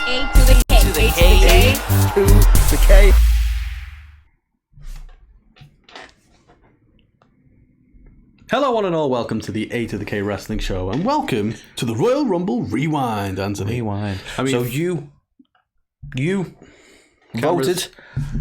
A to the K. To the K. To the K. Hello, one and all. Welcome to the A2theK Wrestling Show, and welcome to the Royal Rumble Rewind, Anthony. Rewind. I mean, so you voted.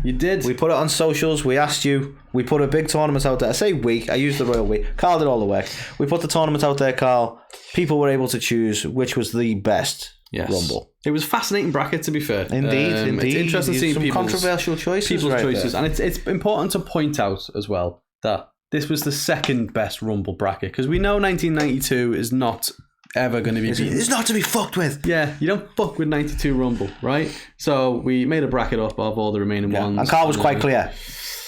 You did. We put it on socials. We asked you. We put a big tournament out there. I say we. I used the Royal we. Carl did all the work. We put the tournament out there, Carl. People were able to choose which was the best Rumble. It was a fascinating bracket, to be fair. Indeed. It's interesting seeing some people's controversial choices. And it's important to point out as well that this was the second best Rumble bracket, because we know 1992 is not ever going to be beaten. It's not to be fucked with. Yeah, you don't fuck with 92 Rumble, right? So we made a bracket up of all the remaining ones. And Carl was quite clear.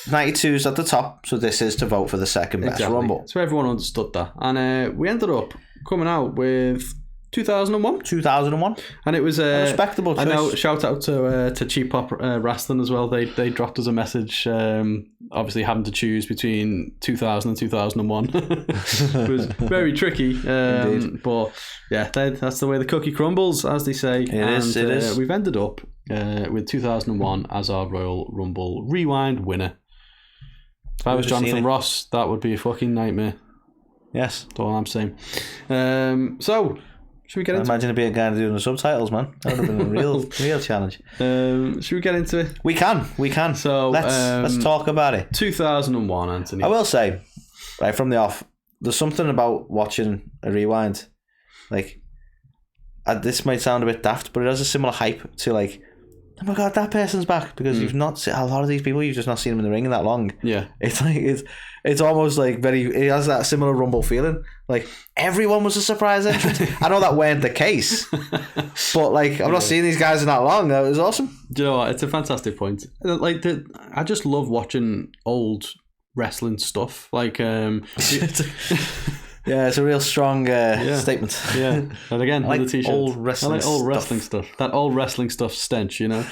92's at the top, so this is to vote for the second best Rumble. So everyone understood that. And we ended up coming out with 2001. 2001. And it was a respectable choice. I know, shout out to Cheap Pop Wrestling as well. They dropped us a message, obviously having to choose between 2000 and 2001. It was very tricky. But yeah, that's the way the cookie crumbles, as they say. It is. We've ended up with 2001 as our Royal Rumble Rewind winner. If I was Jonathan Ross, that would be a fucking nightmare. Yes. That's all I'm saying. So, should we get into it? Imagine it being a guy doing the subtitles, man. That would have been a real challenge. Should we get into it? We can. So let's talk about it. 2001, Anthony. I will say, right from the off, there's something about watching a rewind. Like, this might sound a bit daft, but it has a similar hype to, like, oh my god, that person's back, because you've not seen a lot of these people. You've just not seen them in the ring in that long. Yeah, it's like it's almost like it has that similar Rumble feeling. Like, everyone was a surprise entrant. I know that weren't the case, but like, I've not seen these guys in that long. That was awesome. Do you know what? It's a fantastic point. Like, I just love watching old wrestling stuff. Like, yeah, it's a real strong statement. Yeah, and again, I like with the t-shirt. old wrestling stuff. That old wrestling stuff stench, you know.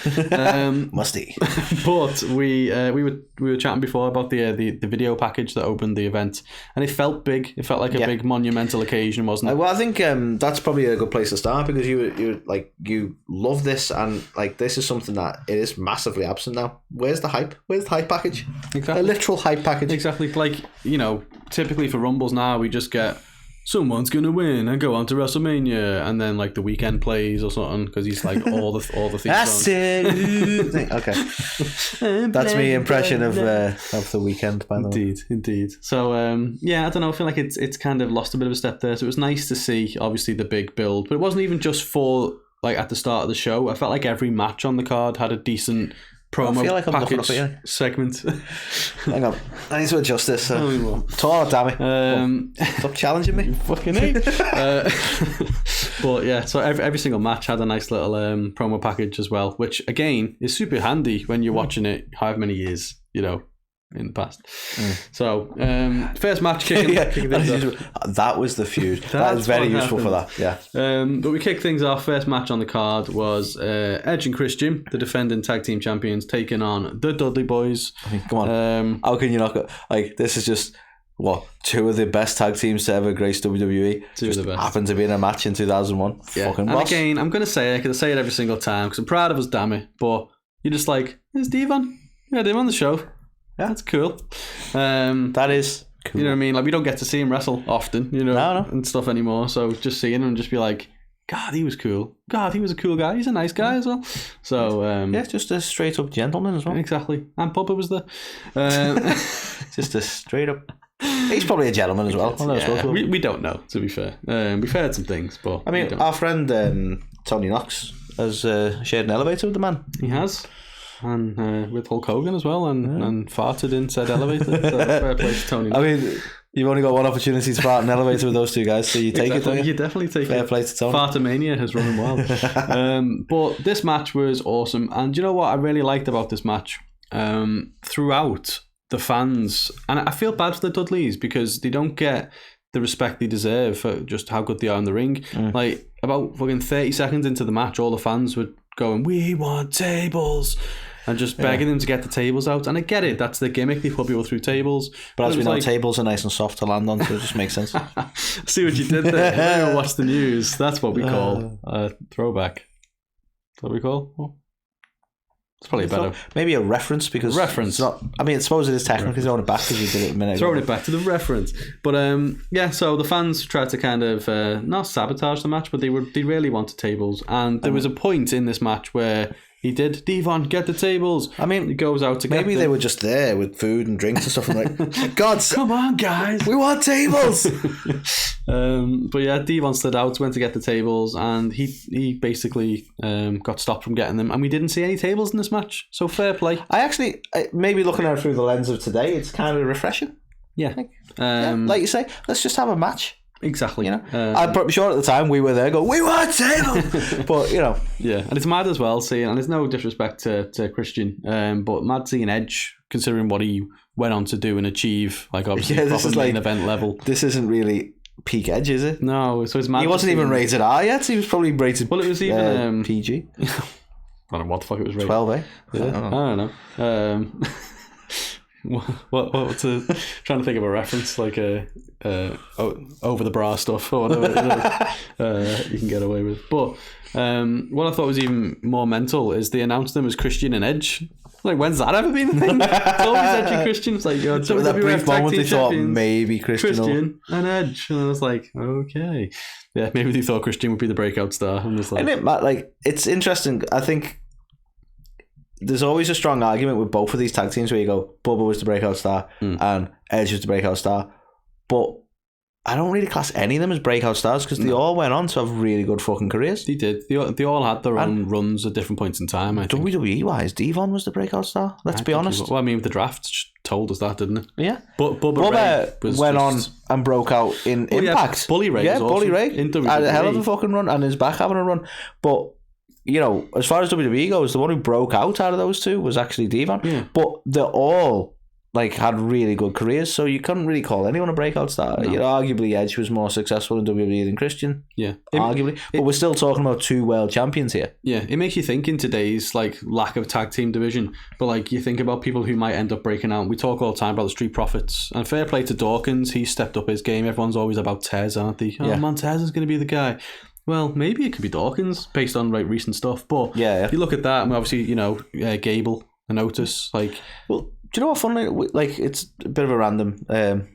Musty. But we were chatting before about the video package that opened the event, and it felt big. It felt like a big monumental occasion, wasn't it? Well, I think that's probably a good place to start, because you love this, and like, this is something that it is massively absent now. Where's the hype? Where's the hype package? Exactly. A literal hype package. Exactly. Like, you know, typically for Rumbles now, we just get someone's gonna win and go on to WrestleMania, and then like The Weeknd plays or something, because he's like all the things. That's it. Okay, that's my impression of The Weeknd. By the way, indeed. So yeah, I don't know. I feel like it's kind of lost a bit of a step there. So it was nice to see, obviously, the big build, but it wasn't even just for like at the start of the show. I felt like every match on the card had a decent promo package segment. Hang on, I need to adjust this. Taller, damn it! Stop challenging me. Fucking hate. But yeah, so every single match had a nice little promo package as well, which again is super handy when you're watching it however many years, you know, in the past. So first match kicking that was the feud. That was very useful for that. Yeah. But we kicked things off. First match on the card was Edge and Christian, the defending tag team champions, taking on the Dudley Boyz. I mean, come on, how can you not go? Like, this is just two of the best tag teams to ever grace WWE. Two of the best happened to be in a match in 2001. Yeah. Fucking and boss. Again, I'm gonna say it every single time because I'm proud of us, damn it. But you're just like, is Steve on? Yeah, him on the show. Yeah, that's cool. That is cool. You know what I mean? Like, we don't get to see him wrestle often, you know, and stuff anymore. So just seeing him and just be like, God, he was cool. God, he was a cool guy. He's a nice guy as well. So just a straight up gentleman as well. Exactly. And Papa was there. Just a straight up. He's probably a gentleman as well. We don't know, to be fair. We've heard some things, but I mean, our friend Tony Knox has shared an elevator with the man. He has. And with Hulk Hogan as well, and farted in said elevator. So fair play to Tony. I mean, you've only got one opportunity to fart in an elevator with those two guys, so you take it, don't you? You definitely take fair it. Play to Tony. Fartamania has run him wild. But this match was awesome, and you know what I really liked about this match? Throughout, the fans, and I feel bad for the Dudleys because they don't get the respect they deserve for just how good they are in the ring. Like, about fucking 30 seconds into the match, all the fans were going, "We want tables," and just begging them to get the tables out. And I get it, that's the gimmick, they put people through tables. But as we know, tables are nice and soft to land on, so it just makes sense. See what you did there? Watch the news. That's what we call a throwback. what we call? Well, it's probably better. Maybe a reference, because reference. It's not. I mean, I suppose it is technically throwing it back because you did it a minute ago. Throwing it back to the reference. But so the fans tried to kind of not sabotage the match, but they really wanted tables. And there was a point in this match where he did, Devon, get the tables. I mean, he goes out to maybe get they were just there with food and drinks and stuff, and like, God, come on, guys, we want tables. But yeah, Devon stood out, went to get the tables, and he basically got stopped from getting them, and we didn't see any tables in this match. So fair play. Maybe looking at it through the lens of today, it's kind of refreshing. Yeah. Like you say, let's just have a match. Exactly. You know, I'm pretty sure at the time we were there going, we want tables. But you know, yeah, and it's mad as well seeing, and there's no disrespect to Christian, but mad seeing Edge, considering what he went on to do and achieve, like obviously this is main like event level. This isn't really peak Edge, is it? No, so it's mad. He wasn't even rated R yet. He was probably rated. Well, it was even PG. I don't know what the fuck it was rated. 12, eh? I don't know. What's trying to think of a reference, like over the bra stuff or whatever you can get away with. But what I thought was even more mental is they announced them as Christian and Edge. Like, when's that ever been a thing? It's always Edge and Christian. It's like, so that brief moment they thought maybe Christian and Edge, and I was like, okay, yeah, maybe they thought Christian would be the breakout star. And was like, it's interesting. I think there's always a strong argument with both of these tag teams where you go, Bubba was the breakout star and Edge was the breakout star, but I don't really class any of them as breakout stars because they all went on to have really good fucking careers. They did. They all had their own runs at different points in time, I think. WWE wise, Devon was the breakout star. Let's be honest. Well, I mean, the draft told us that, didn't it? Yeah. But Bubba went on and broke out in Impact. Yeah, Bully Ray. Yeah, Bully Ray in WWE. Had a hell of a fucking run, and his back having a run. But you know, as far as WWE goes, the one who broke out of those two was actually Devon. Yeah. But they're all like had really good careers, so you couldn't really call anyone a breakout star. No. You know, arguably Edge was more successful in WWE than Christian. Yeah, arguably. But we're still talking about two world champions here. Yeah, it makes you think in today's like lack of tag team division. But like you think about people who might end up breaking out. We talk all the time about the Street Profits, and fair play to Dawkins. He stepped up his game. Everyone's always about Tez, aren't they? Oh, Montez is going to be the guy. Well, maybe it could be Dawkins based on like recent stuff. But yeah. If you look at that, and obviously Gable and Otis, like, well. Do you know what funny? Like, it's a bit of a random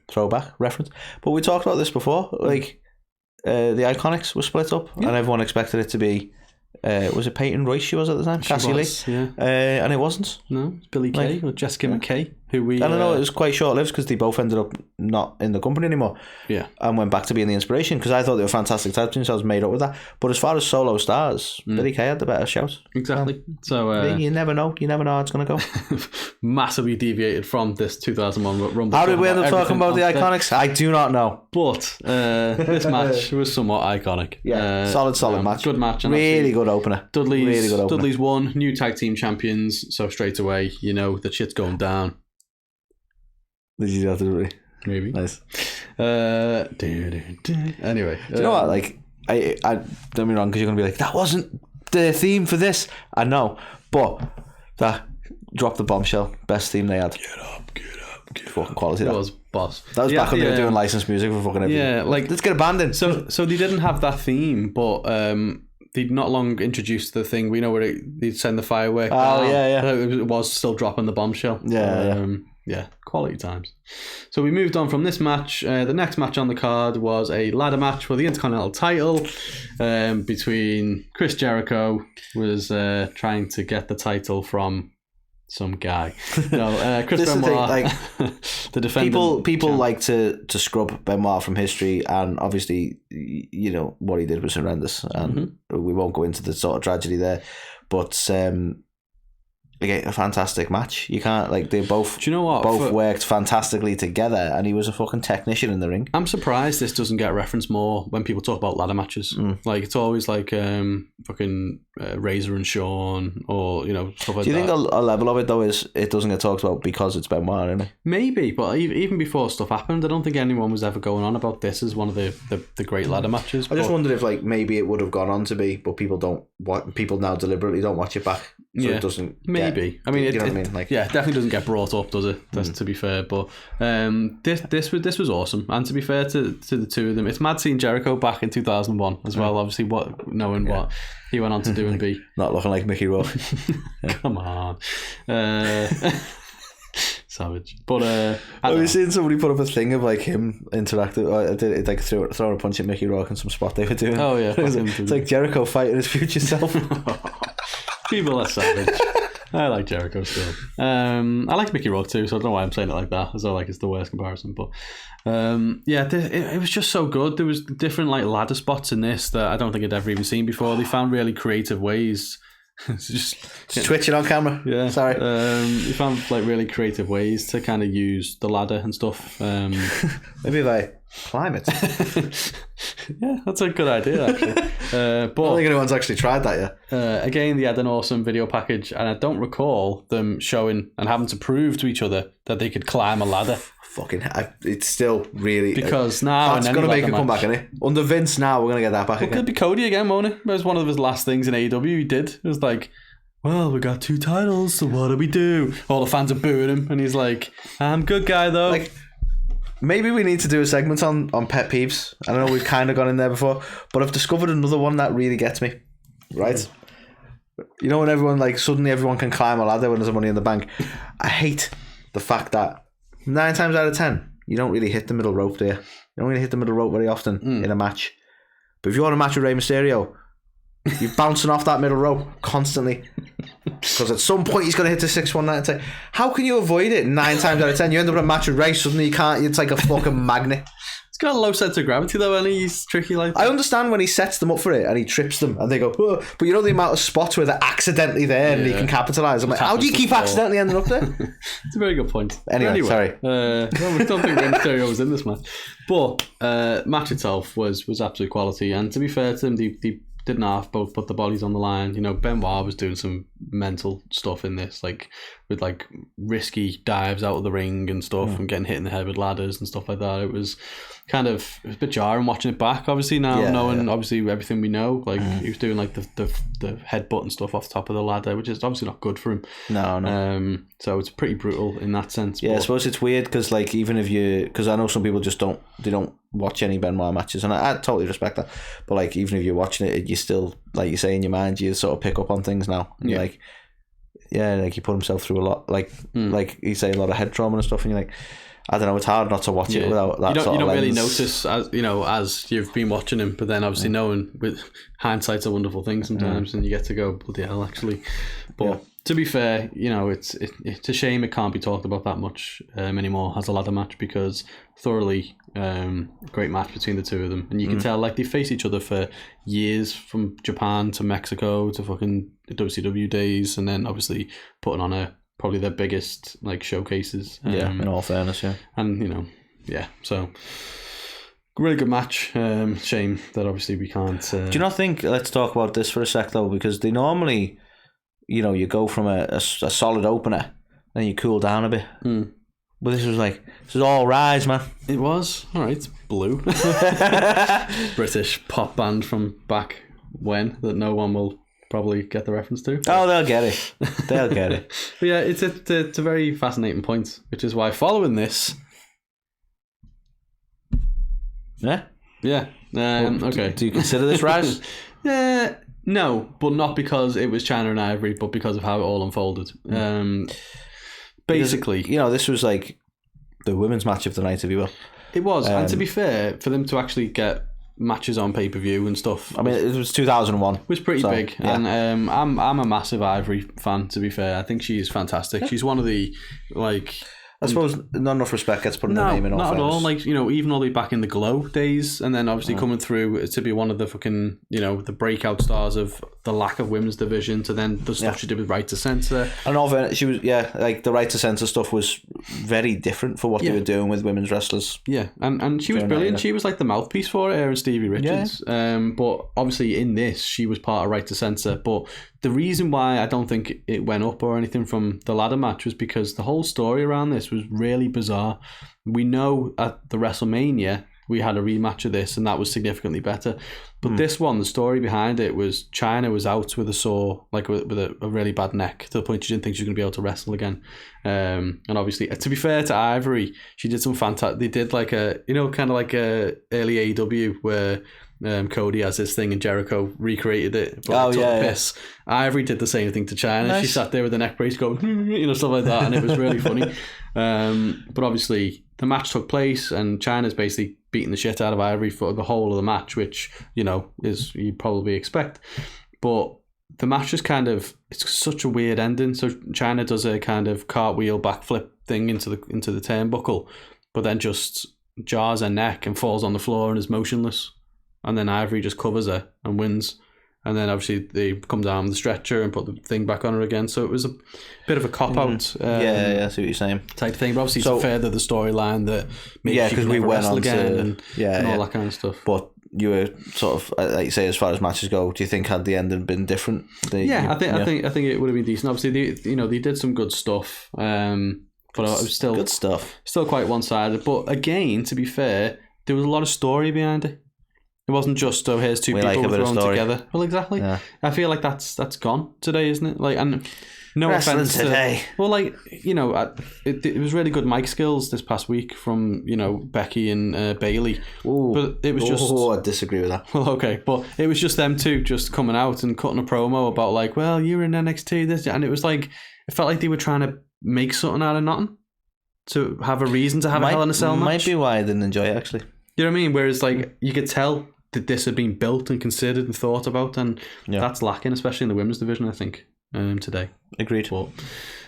throwback reference, but we talked about this before. Like, the Iconics were split up, and everyone expected it to be. Was it Peyton Royce she was at the time? Cassie Lee? Yeah. And it wasn't. No, it's Billy Kay or Jessica McKay, who we... I don't know, it was quite short-lived because they both ended up not in the company anymore. Yeah. And went back to being the inspiration because I thought they were fantastic tag teams, so I was made up with that. But as far as solo stars, Billy Kay had the better shout. Exactly. So you never know. You never know how it's going to go. Massively deviated from this 2001 Rumble. How did we end up talking about the Iconics? I do not know. But this match was somewhat iconic. Yeah, solid match. Good match. And really good opener. Dudley's won, new tag team champions, so straight away, you know, the shit's going down. Did you do that, Dudley? Maybe. Nice. Anyway. Do you know what? Like, I don't get me wrong, because you're going to be like, that wasn't the theme for this. I know, but that Drop the Bombshell, best theme they had. Get up. Fucking quality. That was boss. That was back when they were doing licensed music for fucking everything. Yeah, like, let's get abandoned. So they didn't have that theme, but they'd not long introduced the thing. We know where they'd send the firework. Oh yeah. It was still dropping the bombshell. Yeah. Quality times. So we moved on from this match. The next match on the card was a ladder match for the Intercontinental title between Chris Jericho was trying to get the title from some guy. No, Chris Benoit, the defendant. People like to scrub Benoit from history, and obviously, you know, what he did was horrendous, and we won't go into the sort of tragedy there. But again, a fantastic match. You can't, like, they both. Do you know what? Both worked fantastically together, and he was a fucking technician in the ring. I'm surprised this doesn't get referenced more when people talk about ladder matches. Like, it's always like fucking Razor and Shawn, or, you know, stuff like that. Do you think a level of it though is it doesn't get talked about because it's Benoit, isn't it? Maybe, but even before stuff happened, I don't think anyone was ever going on about this as one of the great ladder matches. I just wondered if, like, maybe it would have gone on to be, but people now deliberately don't watch it back so it doesn't. Maybe. I mean, you know what I mean? Like, yeah, it definitely doesn't get brought up, does it? That's to be fair. But this was awesome, and to be fair to the two of them, it's mad seeing Jericho back in 2001 as well. Obviously, knowing what he went on to do and be. Not looking like Mickey Rourke. Come on. Savage. But have you seen somebody put up a thing of like him interacting, like throwing a punch at Mickey Rourke in some spot they were doing? Oh yeah, it's like Jericho fighting his future self. People are savage. I like Jericho still. I like Mickey Rourke too, so I don't know why I'm saying it like that, as though like it's the worst comparison. But it was just so good. There was different like ladder spots in this that I don't think I'd ever even seen before. They found really creative ways. It's just twitching on camera. Yeah, sorry. You found like really creative ways to kind of use the ladder and stuff. Maybe if I climb it. Yeah, that's a good idea actually. But I don't think anyone's actually tried that yet. Again, they had an awesome video package, and I don't recall them showing and having to prove to each other that they could climb a ladder. Fucking, it's still really because now that's going to make a comeback, isn't it? Under Vince, now we're going to get that back again. It could be Cody again, won't it? It was one of his last things in AEW he did. It was like, well, we got 2 titles, so what do we do? All the fans are booing him, and he's like, I'm good guy though. Like, maybe we need to do a segment on pet peeves. I know we've kind of gone in there before, but I've discovered another one that really gets me. Right? You know when everyone suddenly everyone can climb a ladder when there's money in the bank. I hate the fact that 9 times out of 10, you don't really hit the middle rope, do you? You don't really hit the middle rope very often in a match. But if you're on a match with Rey Mysterio, you're bouncing off that middle rope constantly. Because at some point he's going to hit the 619. How can you avoid it 9 times out of 10? You end up in a match with Rey, suddenly you can't. It's like a fucking magnet. He's got a low sense of gravity though, and he's tricky like that. I understand when he sets them up for it and he trips them and they go, whoa. But you know the amount of spots where they're accidentally there and he can capitalise. I'm like, how do you keep accidentally ending up there? It's a very good point. Anyway. Sorry. I don't think Rey Mysterio was in this match. But match itself was absolute quality, and to be fair to them, they didn't half both put the bodies on the line. You know, Benoit was doing some mental stuff in this, like with like risky dives out of the ring and stuff, and getting hit in the head with ladders and stuff like that. It was kind of a bit jarring watching it back, obviously now knowing obviously everything we know. Like he was doing like the headbutt and stuff off the top of the ladder, which is obviously not good for him. No. So it's pretty brutal in that sense. Yeah, I suppose it's weird because like even if because I know some people just don't watch any Benoit matches, and I totally respect that. But like even if you're watching it, you still, like you say in your mind, you sort of pick up on things now. And like he put himself through a lot. Like you say, a lot of head trauma and stuff, and you're like, I don't know, it's hard not to watch it without that. You don't really notice as you've been watching him, but then obviously knowing with hindsight's a wonderful thing sometimes, and you get to go bloody hell actually. But to be fair, it's a shame it can't be talked about that much anymore as a ladder match, because thoroughly great match between the two of them, and you can tell like they face each other for years, from Japan to Mexico to fucking WCW days, and then obviously putting on probably their biggest like showcases. In all fairness, and so really good match. Shame that obviously we can't. Do you not think? Let's talk about this for a sec though, because they normally, you go from a solid opener and you cool down a bit. But this was all rise, man. It was all right. Blue, British pop band from back when that no one will probably get the reference to. Oh, they'll get it. They'll get it. But yeah, it's a very fascinating point, which is why following this. Yeah. Okay. Do you consider this rise? No, but not because it was Chyna and Ivory, but because of how it all unfolded. Basically, because, this was like the women's match of the night, if you will. It was, and to be fair, for them to actually get matches on pay-per-view and stuff, I mean, it was 2001. Was pretty big, and I'm a massive Ivory fan. To be fair, I think she is fantastic. She's one of the I suppose not enough respect gets put in her name in all not fairness. at all. Even all the way back in the Glow days, and then obviously coming through to be one of the fucking, the breakout stars of the lack of women's division, to then the stuff she did with Right to Censor. And all fairness, she was, like the Right to Censor stuff was very different for what they were doing with women's wrestlers. Yeah, and she was brilliant. She was like the mouthpiece for it, her and Stevie Richards. Yeah. But obviously in this, she was part of Right to Censor. But the reason why I don't think it went up or anything from the ladder match was because the whole story around this was really bizarre. We know at the WrestleMania we had a rematch of this and that was significantly better. But this one, the story behind it was Chyna was out with a sore, like with a really bad neck, to the point she didn't think she was going to be able to wrestle again. And obviously, to be fair to Ivory, she did some fantastic. They did like a, kind of like a early AEW where Cody has this thing and Jericho recreated it. But took the piss. Ivory did the same thing to Chyna. Nice. She sat there with the neck brace going, stuff like that, and it was really funny. But obviously, the match took place, and Chyna's basically beating the shit out of Ivory for the whole of the match, which, is you'd probably expect. But the match is it's such a weird ending. So Chyna does a kind of cartwheel backflip thing into the turnbuckle, but then just jars her neck and falls on the floor and is motionless. And then Ivory just covers her and wins. And then obviously they come down the stretcher and put the thing back on her again. So it was a bit of a cop-out. I see what you're saying. Type thing. But obviously to further the storyline that maybe she can never wrestle again and all that kind of stuff. But you were sort of, like you say, as far as matches go, do you think had the ending been different? I think it would have been decent. Obviously, they did some good stuff. But it was still good stuff. Still quite one-sided. But again, to be fair, there was a lot of story behind it. It wasn't just, here's two people thrown together. Well, exactly. Yeah. I feel like that's gone today, isn't it? Like, and no Wrestling offense today. It was really good mic skills this past week from Becky and Bailey. Ooh. But it was just. Oh, I disagree with that. Well, okay, but it was just them two just coming out and cutting a promo about like, well, you're in NXT, this, and it was like, it felt like they were trying to make something out of nothing to have a reason to have a Hell in a Cell match. Might be why I didn't enjoy it, actually. You know what I mean? Whereas, like, you could tell that this had been built and considered and thought about, and that's lacking, especially in the women's division, I think, today. Agreed. But,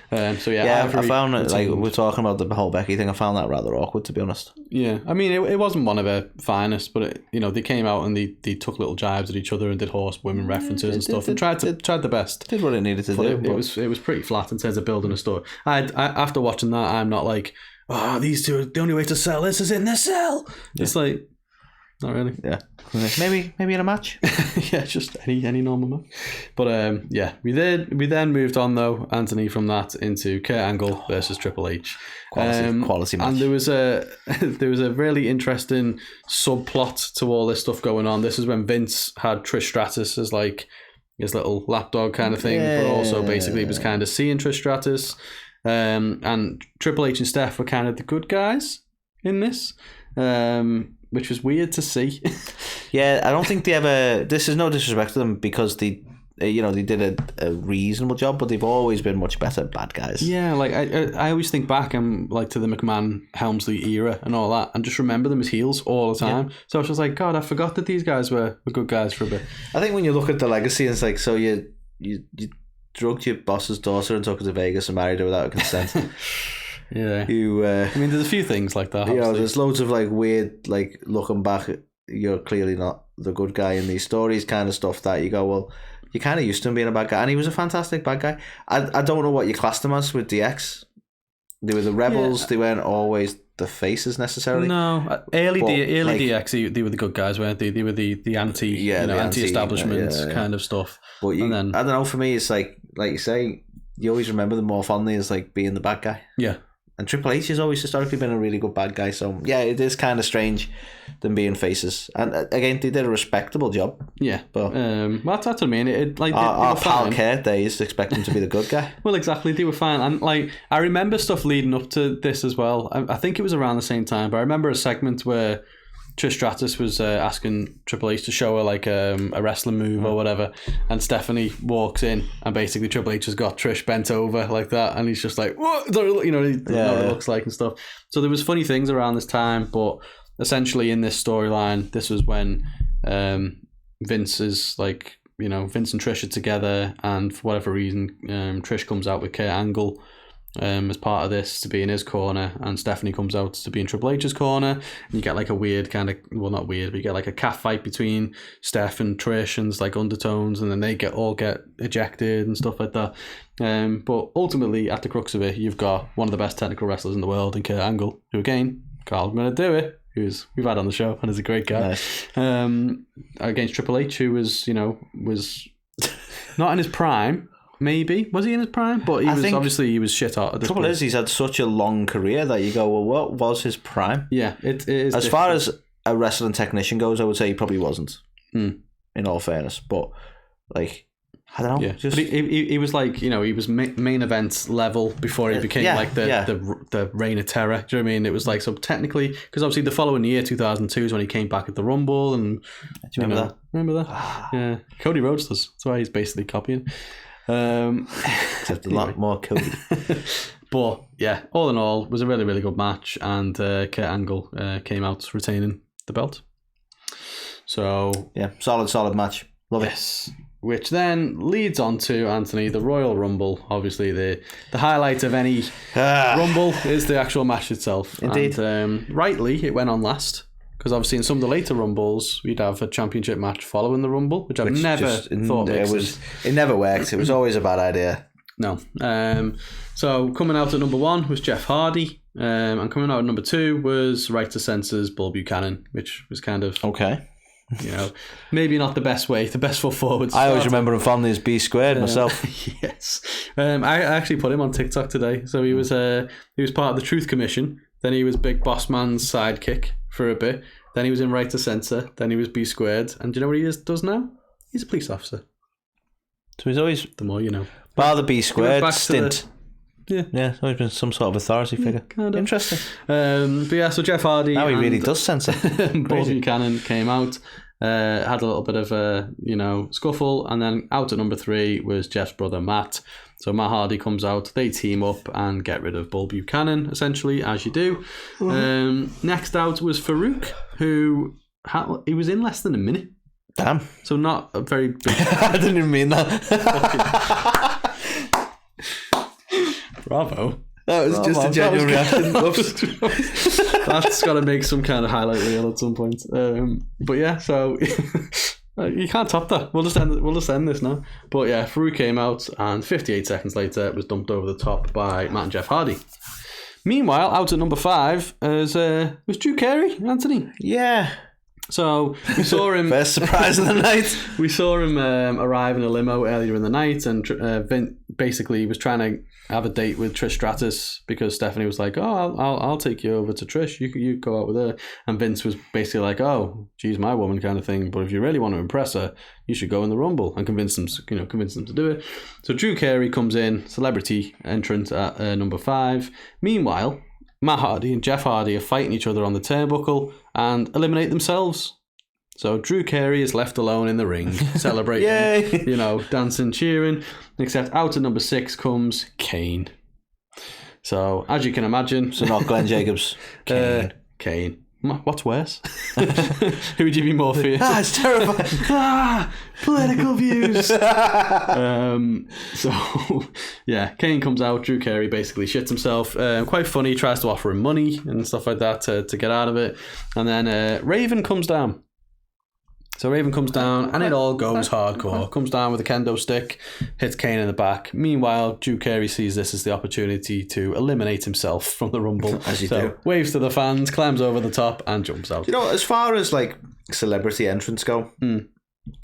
I found it, like, we're talking about the whole Becky thing, I found that rather awkward, to be honest. Yeah, I mean, it wasn't one of her finest, but, they came out and they took little jibes at each other and did women references and stuff, and tried the best. Did what it needed to do. It was pretty flat in terms of building a story. I after watching that, I'm not like, these two, the only way to sell this is in the cell. Yeah. It's like, not really. Yeah. Maybe in a match. Yeah, just any normal match. But we then moved on though, Anthony, from that into Kurt Angle versus Triple H. Quality match. And there was a really interesting subplot to all this stuff going on. This is when Vince had Trish Stratus as like his little lapdog kind of thing, but also basically was kind of seeing Trish Stratus. And Triple H and Steph were kind of the good guys in this. Which was weird to see. Yeah, I don't think they ever. This is no disrespect to them because they did a reasonable job, but they've always been much better bad guys. Yeah, like I always think back and like to the McMahon Helmsley era and all that, and just remember them as heels all the time. Yeah. So I was just like, God, I forgot that these guys were good guys for a bit. I think when you look at the legacy, it's like, so you drugged your boss's daughter and took her to Vegas and married her without consent. Yeah. I mean, there's a few things like that. There's loads of like weird, like looking back, you're clearly not the good guy in these stories kind of stuff that you go, well, you kind of used to him being a bad guy, and he was a fantastic bad guy. I don't know what you classed him as with DX. They were the rebels. Yeah. They weren't always the faces necessarily. No, early DX, they were the good guys, weren't they? They were the anti-establishment kind of stuff. But I don't know. For me, it's like you say, you always remember them more fondly as like being the bad guy. Yeah. And Triple H has always historically been a really good bad guy, so yeah, it is kind of strange them being faces. And again, they did a respectable job. Yeah, but that's what I mean. Our pal Kurt there used to expect him to be the good guy. Well, exactly, they were fine. And like, I remember stuff leading up to this as well. I think it was around the same time, but I remember a segment where Trish Stratus was asking Triple H to show her like a wrestling move or whatever, and Stephanie walks in and basically Triple H has got Trish bent over like that, and he's just like, what? What it looks like and stuff. So there was funny things around this time, but essentially in this storyline, this was when Vince is like, Vince and Trish are together, and for whatever reason, Trish comes out with Kurt Angle as part of this to be in his corner, and Stephanie comes out to be in Triple H's corner, and you get like a weird kind of, well, not weird, but you get like a cat fight between Steph and Trish, and it's like undertones, and then they all get ejected and stuff like that. But ultimately, at the crux of it, you've got one of the best technical wrestlers in the world in Kurt Angle, who again, Carl, I'm going to do it, who's we've had on the show and is a great guy. Nice. Against Triple H, who was not in his prime. Maybe. Was he in his prime? But he was shit hot at this point. Trouble is, he's had such a long career that you go, well, what was his prime? Yeah, it is. As far as a wrestling technician goes, I would say he probably wasn't. In all fairness, but like, I don't know. Yeah, Just... but he was like, he was main event level before he became the Reign of Terror. Do you know what I mean? It was like, so technically, because obviously the following year, 2002, is when he came back at the Rumble, and do you remember that? Remember that? Yeah, Cody Rhodes does. That's why he's basically copying. Except a lot more Cody. But yeah, all in all, it was a really, really good match, and Kurt Angle came out retaining the belt. So yeah, solid match. Love it. Which then leads on to, Anthony, the Royal Rumble. Obviously, the highlight of any Rumble is the actual match itself. Indeed. And rightly, it went on last. Because obviously in some of the later Rumbles, we'd have a championship match following the Rumble, which I've never thought it never worked. It was always a bad idea. No. So coming out at number 1 was Jeff Hardy. And coming out at number 2 was Right to Censor's Bull Buchanan, which was kind of... Okay. Maybe not the best foot forward. I always remember him fondly as B squared myself. Yes. I actually put him on TikTok today. So he was part of the Truth Commission. Then he was Big Boss Man's sidekick for a bit. Then he was in Right to Censor. Then he was B squared. And do you know what he does now? He's a police officer. So he's always... The more you know. Bar the B squared stint. Yeah, he's always been some sort of authority figure. Kind of. Interesting. But yeah, so Jeff Hardy. Now he really does censor. Bull Buchanan came out, had a little bit of a scuffle, and then out at number 3 was Jeff's brother Matt. So Matt Hardy comes out, they team up and get rid of Bull Buchanan, essentially, as you do. Next out was Farouk, who he was in less than a minute. Damn. So not a very big... I didn't even mean that. Bravo. That was just a genuine reaction. That's got to make some kind of highlight reel at some point. But yeah, so you can't top that. We'll just end this now. But yeah, Farouk came out, and 58 seconds later was dumped over the top by Matt and Jeff Hardy. Meanwhile, out at number 5 was Drew Carey, Anthony. Yeah. So we saw him... First surprise of the night. We saw him arrive in a limo earlier in the night, and Vince basically was trying to have a date with Trish Stratus because Stephanie was like, oh, I'll take you over to Trish. You go out with her. And Vince was basically like, oh, she's my woman kind of thing. But if you really want to impress her, you should go in the Rumble, and convince them to do it. So Drew Carey comes in, celebrity entrant at number 5. Meanwhile, Matt Hardy and Jeff Hardy are fighting each other on the turnbuckle and eliminate themselves. So Drew Carey is left alone in the ring, celebrating, dancing, cheering. Except out at number 6 comes Kane. So, as you can imagine... So not Glenn Jacobs. Kane. What's worse? Who would you be more feared? It's terrifying. Political views. So, yeah, Kane comes out. Drew Carey basically shits himself. Quite funny. Tries to offer him money and stuff like that to get out of it. And then Raven comes down. So Raven comes down, and it all goes hardcore. Comes down with a kendo stick, hits Kane in the back. Meanwhile, Drew Carey sees this as the opportunity to eliminate himself from the Rumble. As you do. Waves to the fans, climbs over the top, and jumps out. As far as like celebrity entrants go,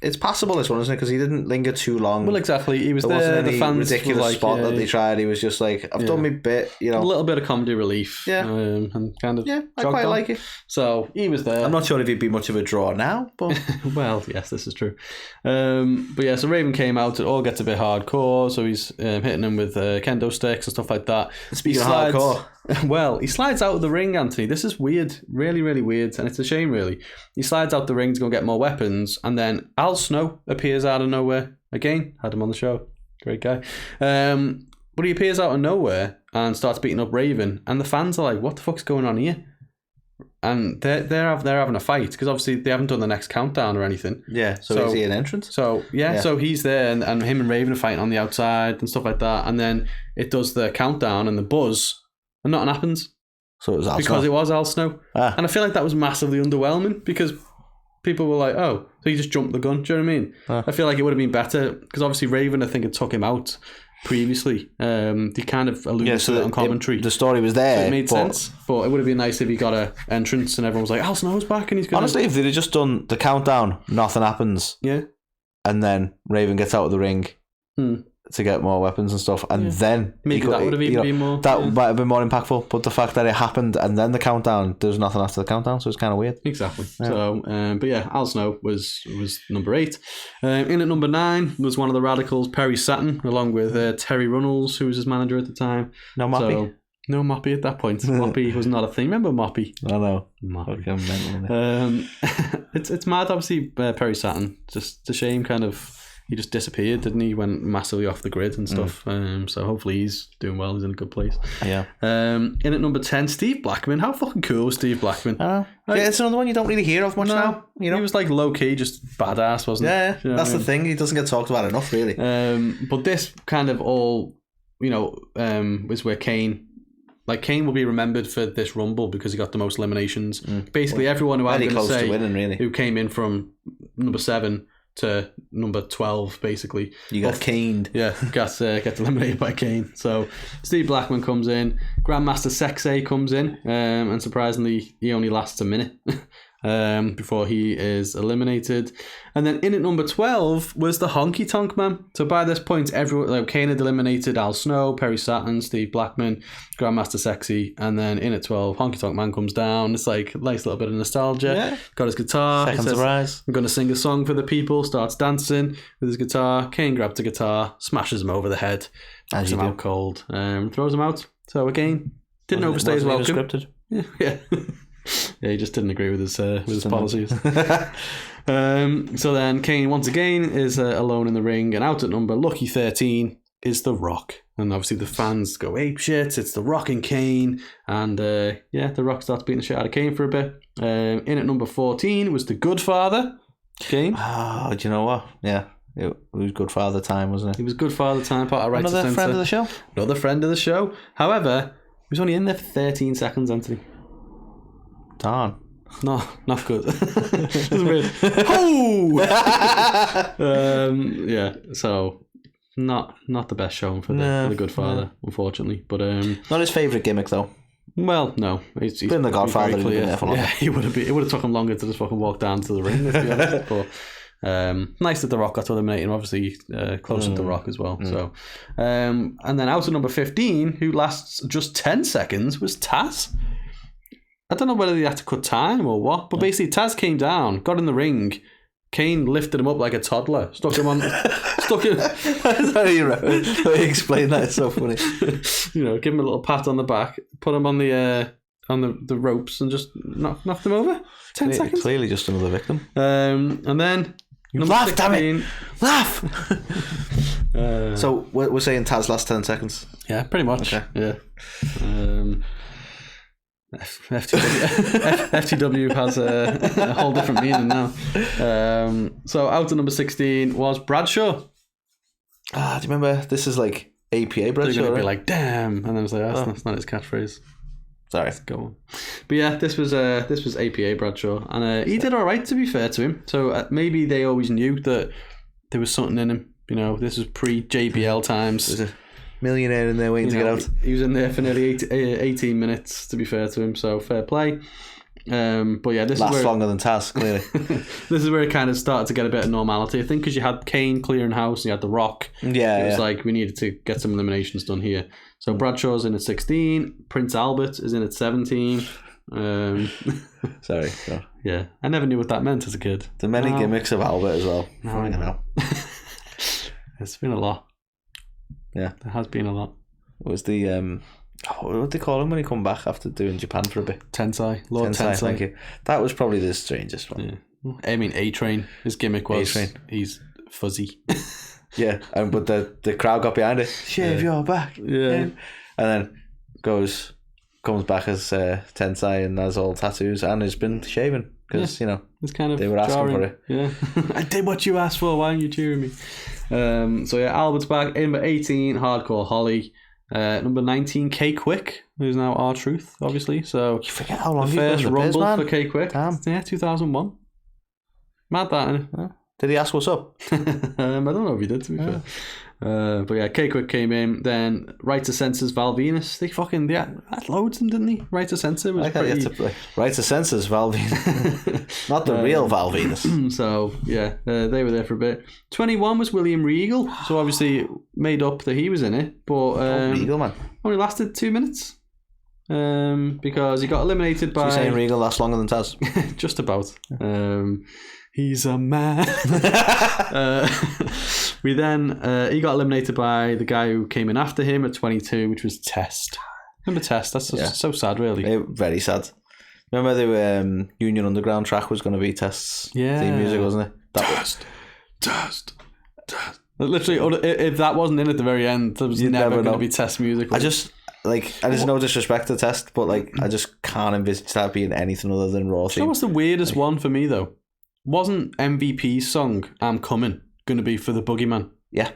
it's passable, this one, isn't it? Because he didn't linger too long. Well, exactly. He was there. There. Wasn't the any fans ridiculous spot that they tried. He was just like, I've done my bit, A little bit of comedy relief. Yeah. And kind of. Yeah, I quite like it. So he was there. I'm not sure if he'd be much of a draw now, but. Well, yes, this is true. But yeah, so Raven came out. It all gets a bit hardcore. So he's hitting him with kendo sticks and stuff like that. Speaking of hardcore. Well, he slides out of the ring, Anthony. This is weird. Really, really weird. And it's a shame, really. He slides out the ring to go get more weapons. And then Al Snow appears out of nowhere. Again, had him on the show. Great guy. But he appears out of nowhere and starts beating up Raven. And the fans are like, what the fuck's going on here? And they're having a fight because obviously they haven't done the next countdown or anything. Yeah, so is he an entrance? So so he's there and him and Raven are fighting on the outside and stuff like that. And then it does the countdown and the buzz. And nothing happens. So it was Al Snow. Because it was Al Snow. And I feel like that was massively underwhelming because people were like, oh, so he just jumped the gun. Do you know what I mean? I feel like it would have been better because obviously Raven, I think, had took him out previously. He kind of alluded to it on commentary. The story was there. So it made sense. But it would have been nice if he got an entrance and everyone was like, Al Snow's back and he's going Honestly, if they'd have just done the countdown, nothing happens. Yeah. And then Raven gets out of the ring. to get more weapons and stuff, and then maybe that would have even been more. That might have been more impactful. But the fact that it happened and then the countdown, there's nothing after the countdown, so it's kind of weird. Exactly. Yeah. So, but yeah, Al Snow was number 8. In at number 9 was one of the Radicals, Perry Saturn, along with Terry Runnels, who was his manager at the time. No Moppy. So, no Moppy at that point. Moppy was not a thing. Remember Moppy? I know. Moppy. Mental, it's mad. Obviously, Perry Saturn. Just a shame. Kind of, he just disappeared, didn't he? Went massively off the grid and stuff. So hopefully he's doing well. He's in a good place. Yeah. In at number 10, Steve Blackman. How fucking cool was Steve Blackman? Yeah, it's another one you don't really hear of much now. You know, he was like low key, just badass, wasn't he? Yeah, you know that's the thing. He doesn't get talked about enough, really. But this kind of all, is where Kane. Like, Kane will be remembered for this Rumble because he got the most eliminations. Basically, everyone who I'm going to say winning, really. who came in from number 7 to number 12, basically. You got caned. Yeah, got eliminated by Kane. So, Steve Blackman comes in. Grandmaster Sexay comes in. And surprisingly, he only lasts a minute before he is eliminated. And then in at number 12 was the Honky Tonk Man. So by this point, everyone, Kane had eliminated Al Snow, Perry Saturn, Steve Blackman, Grandmaster Sexy, and then in at 12, Honky Tonk Man comes down. It's like a nice little bit of nostalgia. Yeah. Got his guitar. Second surprise. I'm going to sing a song for the people. Starts dancing with his guitar. Kane grabs the guitar, smashes him over the head, knocks him out cold, throws him out. So again, didn't overstay his welcome. Scripted. Yeah. Yeah, he just didn't agree with his policies. So then Kane once again is alone in the ring, and out at number lucky 13 is The Rock. And obviously the fans go apeshit. It's The Rock and Kane, and The Rock starts beating the shit out of Kane for a bit. In at number 14 was The Good Father, Kane. Oh, do you know what? Yeah. It was Good Father time, wasn't it? He was Good Father time, part of Right to Censor. Another friend of the show? Another friend of the show. However, he was only in there for 13 seconds, Anthony. Darn. No, not good. It's weird. Oh! Yeah, so not the best showing for the Good Father, unfortunately. But not his favourite gimmick, though. Well, no, he's been the Godfather. He'd been there for longer. Yeah, he would have been. It would have took him longer to just fucking walk down to the ring. Let's be honest. But nice that The Rock got to eliminate him. Obviously, close to The Rock as well. So, and then out to number 15, who lasts just 10 seconds, was Taz. I don't know whether they had to cut time or what, but basically Taz came down, got in the ring. Kane lifted him up like a toddler, stuck him. You explain that, it's so funny. Give him a little pat on the back, put him on the ropes, and just knocked him over. 10 seconds. Clearly, just another victim. And then laugh, damn it, laugh. So we're saying Taz last 10 seconds. Yeah, pretty much. Okay. Yeah. FTW has a whole different meaning now. So out to number 16 was Bradshaw. Do you remember? This is like APA Bradshaw. They're going to be like, damn, and then I was like, that's not his catchphrase. Sorry, go on. But yeah, this was APA Bradshaw, and he did all right, to be fair to him. So maybe they always knew that there was something in him. This was pre JBL times. There's a millionaire in there waiting to get out. He was in there for nearly 18 minutes, to be fair to him, so fair play. But yeah, this lasts is longer than Taz, clearly. This is where it kind of started to get a bit of normality, I think, because you had Kane clearing house, and you had The Rock. Yeah, it was like we needed to get some eliminations done here. So Bradshaw's in at 16, Prince Albert is in at 17. Sorry. No. Yeah, I never knew what that meant as a kid. The many gimmicks of Albert as well. I know. It's been a lot. Yeah, there has been a lot. It was the what did they call him when he come back after doing Japan for a bit? Tensai, Lord Tensai. Thank you. That was probably the strangest one. Yeah. I mean, A-Train. His gimmick was he's fuzzy. Yeah, but the crowd got behind it. Shave your back. Yeah, and then comes back as Tensai and has all tattoos and has been shaven because it's kind of they were asking for it. Yeah, I did what you asked for. Why aren't you cheering me? So yeah, Albert's back. Number 18, Hardcore Holly. Number 19, K Quick, who's now R-Truth, obviously. So you forget how long the first Rumble for K Quick. Damn. Yeah, 2001. Mad that, innit? Yeah. Did he ask what's up? I don't know if he did, to be fair. But yeah, K Quick came in. Then Right to Censor's Val Venus. They had loads of them, didn't they? Right to Censor was Right to Censor's Val Venus. Not the real Val Venus. So yeah, they were there for a bit. 21 was William Regal. So obviously made up that he was in it, but Regal, man. only lasted 2 minutes. Because he got eliminated by... So you're saying Regal lasts longer than Taz? Just about. He's a man. He got eliminated by the guy who came in after him at 22, which was Test. Remember Test? That's so sad, really. Very sad. Remember the Union Underground track was going to be Test's theme music, wasn't it? Test. Literally, if that wasn't in at the very end, there was never going to be Test music. There's no disrespect to Test, but I just can't envisage that being anything other than Raw theme. You know what's the weirdest one for me, though? Wasn't MVP's song "I'm Coming" going to be for the Boogeyman? Yeah,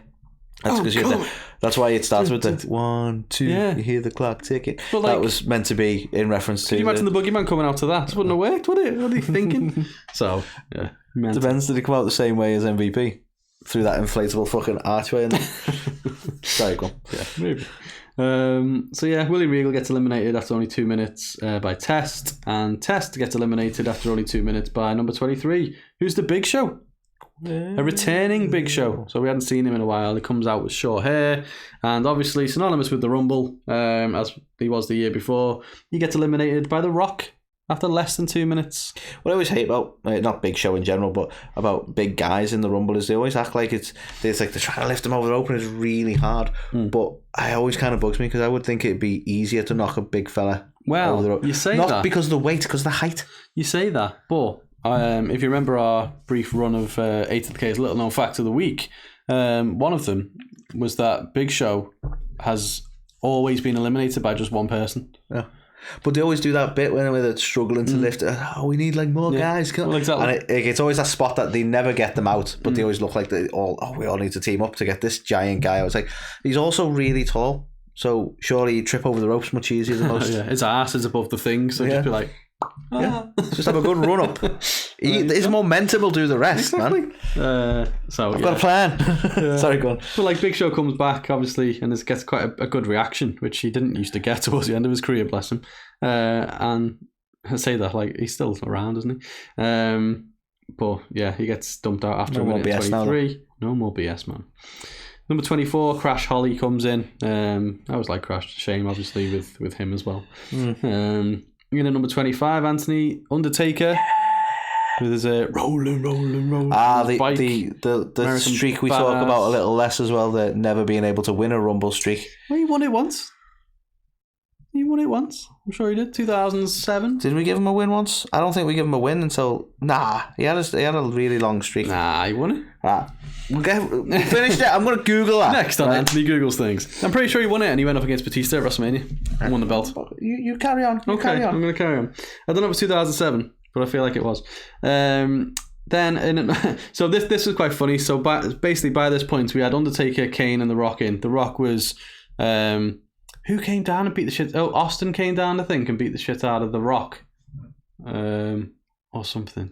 that's why it starts with the 1, 2. You hear the clock ticking. But that was meant to be in reference to. Can you imagine the Boogeyman coming out to that? It wouldn't have worked, would it? What are they thinking? So depends. Did it come out the same way as MVP through that inflatable fucking archway? Sorry, go on. Yeah, maybe. Willie Regal gets eliminated after only 2 minutes by Test, and Test gets eliminated after only 2 minutes by number 23, who's the Big Show. A returning Big Show. So we hadn't seen him in a while. He comes out with short hair, and obviously synonymous with the Rumble, as he was the year before. He gets eliminated by The Rock after less than 2 minutes. What I always hate about, not Big Show in general, but about big guys in the Rumble is they always act like it's like they're trying to lift them over the open. It's really hard. But I always kind of bugs me because I would think it'd be easier to knock a big fella over the rope. You say not that. Not because of the weight, because of the height. You say that, but if you remember our brief run of A2theK's little known fact of the week, one of them was that Big Show has always been eliminated by just one person. Yeah. But they always do that bit when they're struggling to lift it. Oh, we need more guys. Well, exactly. And it's always that spot that they never get them out, but they always look like we all need to team up to get this giant guy. I was like, he's also really tall, so surely you trip over the ropes much easier than most. His ass is above the thing, so just be like, just have a good run up. His momentum will do the rest, man. I've got a plan. Sorry, go on. But Big Show comes back, obviously, and it gets quite a good reaction, which he didn't used to get towards the end of his career, bless him. And I say that he's still around, isn't he? But yeah, he gets dumped out after a minute and 23. No more BS, man. Number 24, Crash Holly comes in. I always like Crash. Shame, obviously, with him as well. In at number 25, Anthony Undertaker with his rolling. The streak we talk about a little less as well. The never being able to win a Rumble streak. Well, he won it once. I'm sure he did. 2007. Did we give him a win once? I don't think we gave him a win until. He had a really long streak. He won it. We'll finish it. I'm going to Google that. Next on Anthony Googles things. I'm pretty sure he won it, and he went up against Batista at WrestleMania and won the belt. You carry on. I'm going to carry on. I don't know if it was 2007, but I feel like it was. So this was quite funny. So basically by this point, we had Undertaker, Kane, and The Rock in. The Rock was... who came down and beat the shit... Oh, Austin came down, I think, and beat the shit out of The Rock. Or something.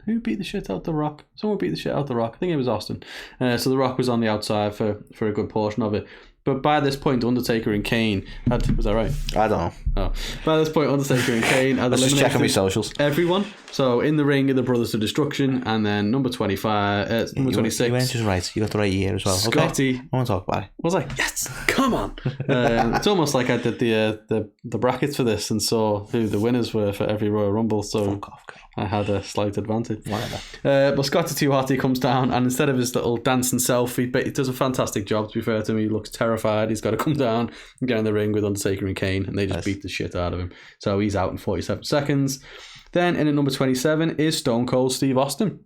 Who beat the shit out of The Rock? Someone beat the shit out of The Rock. I think it was Austin. So The Rock was on the outside for a good portion of it. But by this point, Undertaker and Kane was that right? I don't know. Oh. By this point, Undertaker and Kane had Let's just check my socials. Everyone. So in the ring are the Brothers of Destruction, and then number 25, number 26. You weren't just right. You got the right year as well. Scotty. Okay. I want to talk about it. I was like, yes, come on. It's almost like I did the brackets for this and saw who the winners were for every Royal Rumble. So I had a slight advantage. Whatever. But Scotty Too Hotty comes down, and instead of his little dancing selfie, he does a fantastic job, to be fair to me. He looks terrified. He's got to come down and get in the ring with Undertaker and Kane, and they just beat the shit out of him. So he's out in 47 seconds. Then in at number 27 is Stone Cold Steve Austin.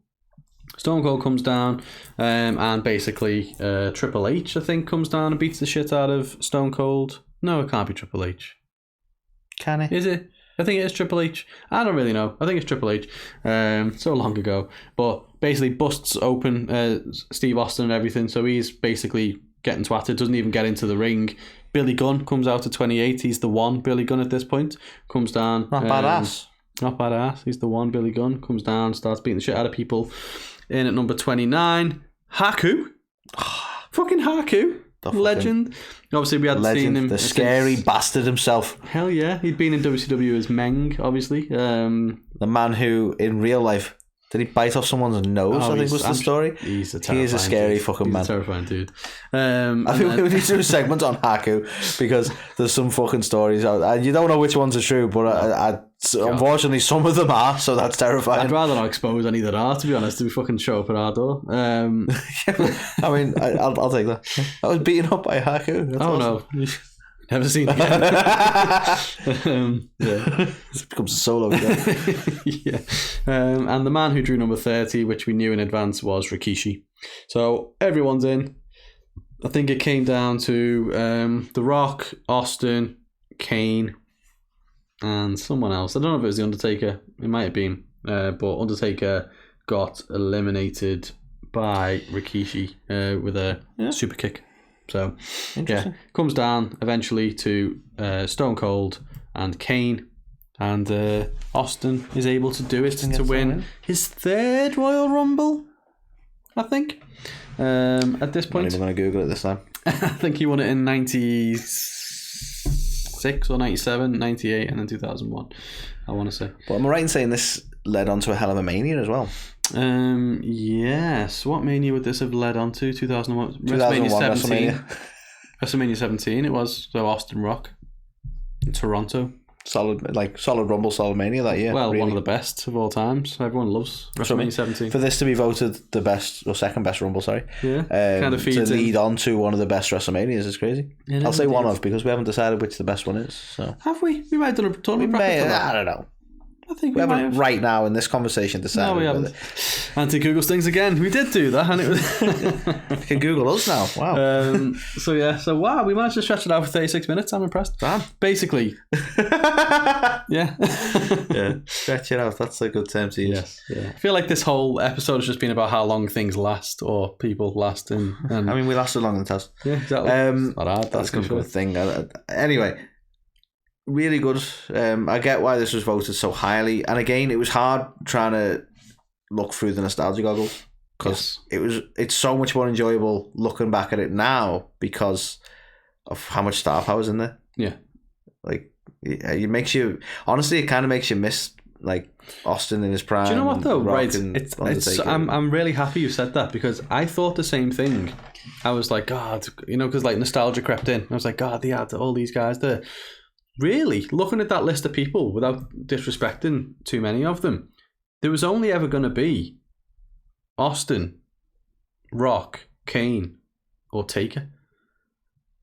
Stone Cold comes down, and basically Triple H, I think, comes down and beats the shit out of Stone Cold. No, it can't be Triple H. Can it? Is it? I think it is Triple H. I don't really know. I think it's Triple H. So long ago. But basically busts open Steve Austin and everything. So he's basically getting twatted. Doesn't even get into the ring. Billy Gunn comes out at 28. He's the one. Billy Gunn at this point comes down. Not badass. Not badass. He's the one. Billy Gunn comes down, starts beating the shit out of people. In at number 29, Haku. Fucking Haku. Legend. Obviously, we hadn't seen him. The scary bastard himself. Hell yeah. He'd been in WCW as Meng, obviously. The man who, in real life, Did he bite off someone's nose? I think was the story. He's a terrifying He is a scary dude. fucking He's man. a terrifying dude. I think we need to do a segment on Haku because there's some fucking stories out, and you don't know which ones are true, but unfortunately some of them are. So that's terrifying. I'd rather not expose any that are, to be honest. To be fucking show up at our door. I mean, I'll take that. I was beaten up by Haku. That's awesome. No. Never seen it again. Yeah. It becomes a solo again. Yeah. And the man who drew number 30, which we knew in advance, was Rikishi. So everyone's in. I think it came down to The Rock, Austin, Kane, and someone else. I don't know if it was The Undertaker. It might have been. But Undertaker got eliminated by Rikishi with a super kick. So, yeah, comes down eventually to Stone Cold and Kane, and Austin is able to do it to win his third Royal Rumble, I think. At this point, I'm not even going to Google it this time. I think he won it in 96 or 97, 98, and then 2001, I want to say. But am I right in saying this led on to a hell of a Mania as well? Yes. What Mania would this have led on to? 2001 2001 WrestleMania 17. WrestleMania 17 it was. So Austin Rock in Toronto. Solid Rumble, solid Mania that year. Well, really. one of the best of all time. So everyone loves WrestleMania 17. For this to be voted the best or second best Rumble, sorry. Yeah. Kind of feeds to lead on to one of the best WrestleManias is crazy. I'll say one of, because we haven't decided which the best one is. So have we? We might have done a tournament bracket for that. I don't know. I think we might haven't have. Right now in this conversation decided. No, we haven't. Anti-Google things again. We did do that, and it was. You can Google us now. Wow. So wow, we managed to stretch it out for 36 minutes. I'm impressed. Damn. Basically. Yeah. Yeah. Stretch it out. That's a good term to use. Yes. Yeah. I feel like this whole episode has just been about how long things last or people last, and I mean, we lasted longer than the test. Yeah, exactly. Not hard. That's a good thing. Anyway. Really good. I get why this was voted so highly, and again, it was hard trying to look through the nostalgia goggles because it's so much more enjoyable looking back at it now because of how much star power's in there. Yeah, like it makes you honestly, it kind of makes you miss like Austin in his prime. Do you know what though? Right, I'm really happy you said that because I thought the same thing. I was like, God, because like nostalgia crept in. I was like, God, they had all these guys there. Really, looking at that list of people without disrespecting too many of them, there was only ever going to be Austin, Rock, Kane, or Taker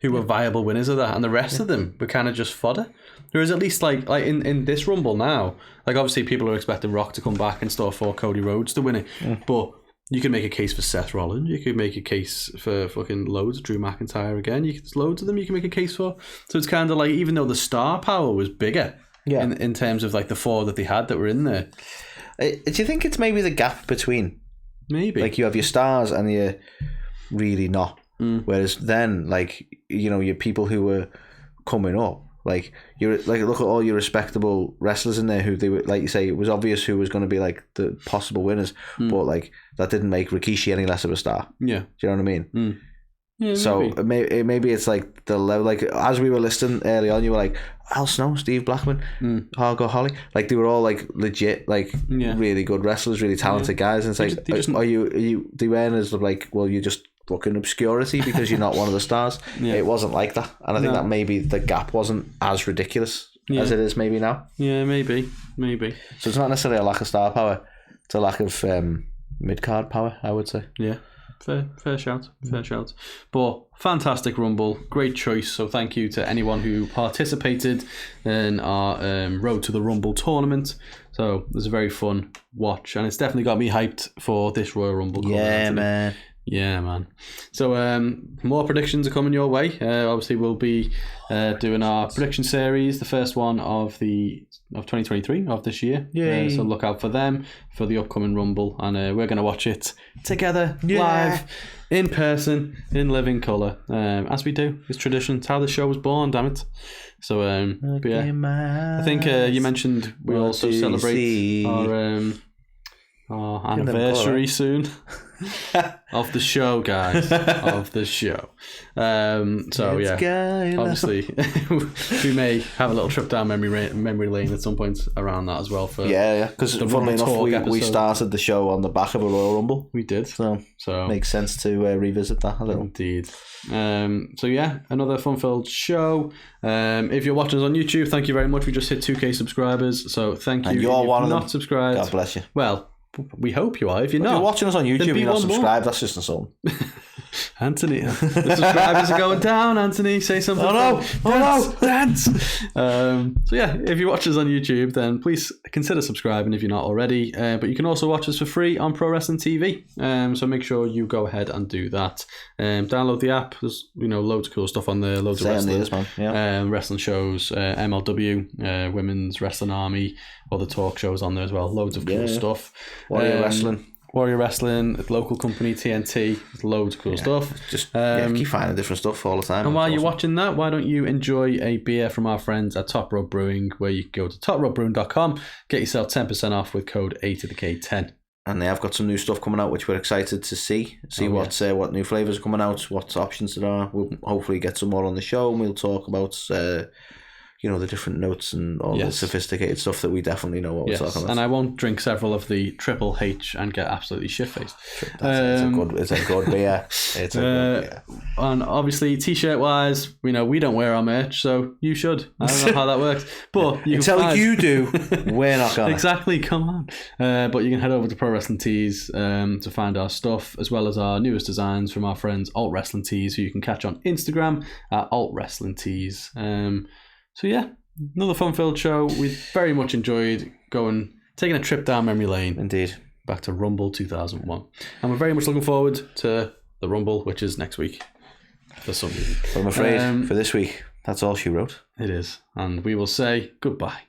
who were viable winners of that, and the rest of them were kind of just fodder. Whereas at least like in this Rumble now, like obviously people are expecting Rock to come back and stuff for Cody Rhodes to win it, but you can make a case for Seth Rollins. You could make a case for fucking loads of Drew McIntyre again. There's loads of them you can make a case for. So it's kind of like, even though the star power was bigger in terms of like the four that they had that were in there. Do you think it's maybe the gap between? Maybe. Like you have your stars and you're really not. Whereas then, like, your people who were coming up, like look at all your respectable wrestlers in there who they were, like you say, it was obvious who was going to be like the possible winners, but like that didn't make Rikishi any less of a star. Yeah, do you know what I mean? Yeah, so maybe it's like the level, like as we were listening early on, you were like Al Snow, Steve Blackman, Hardcore Holly, like they were all like legit, like really good wrestlers, really talented guys, and it's like, are you they weren't as like, well, you just fucking obscurity because you're not one of the stars. It wasn't like that, and I think that maybe the gap wasn't as ridiculous as it is maybe now. Yeah, maybe. So it's not necessarily a lack of star power; it's a lack of mid card power, I would say. Yeah, fair shout. But fantastic Rumble, great choice. So thank you to anyone who participated in our Road to the Rumble tournament. So it was a very fun watch, and it's definitely got me hyped for this Royal Rumble. Yeah, man. Yeah, man. So more predictions are coming your way. Obviously, we'll be doing our prediction series, the first one of 2023 of this year. So look out for them for the upcoming Rumble, and we're going to watch it together, live, in person, in living colour, as we do. It's tradition. It's how the show was born, damn it. So, but yeah, I think you mentioned we also celebrate our anniversary soon. of the show, guys. Of the show. Obviously, we may have a little trip down memory lane at some point around that as well. For because funnily enough, we started the show on the back of a Royal Rumble. We did. So makes sense to revisit that a little. Indeed. Another fun-filled show. If you're watching us on YouTube, thank you very much. We just hit 2K subscribers, so thank you. And you're one of them. Not subscribed. God bless you. Well, we hope you are. If you're not, if you're watching us on YouTube and you're not subscribed, that's just insulting. Anthony, the subscribers are going down. Anthony, say something. Oh no! Dance. If you watch us on YouTube, then please consider subscribing if you're not already. But you can also watch us for free on Pro Wrestling TV. So make sure you go ahead and do that. Download the app. There's loads of cool stuff on there. Loads of wrestling shows, MLW, Women's Wrestling Army, other talk shows on there as well. Loads of cool stuff. Warrior Wrestling, local company TNT, loads of cool stuff. Just keep finding different stuff all the time. And while you're watching that, why don't you enjoy a beer from our friends at Top Rope Brewing, where you can go to topropebrewing.com, get yourself 10% off with code A2theK10. And they have got some new stuff coming out, which we're excited to see what new flavours are coming out, what options there are. We'll hopefully get some more on the show, and we'll talk about the different notes and all the sophisticated stuff that we definitely know what we're talking about. And I won't drink several of the Triple H and get absolutely shit-faced. It's a good beer. It's a good beer. And obviously, t-shirt wise, we don't wear our merch, so you should. I don't know how that works, but until you do, we're not gonna. Exactly. Come on. But you can head over to Pro Wrestling Tees to find our stuff, as well as our newest designs from our friends Alt Wrestling Tees, who you can catch on Instagram at Alt Wrestling Tees. Another fun-filled show. We very much enjoyed taking a trip down memory lane. Indeed. Back to Rumble 2001. And we're very much looking forward to the Rumble, which is next week for some reason. But I'm afraid for this week, that's all she wrote. It is. And we will say goodbye.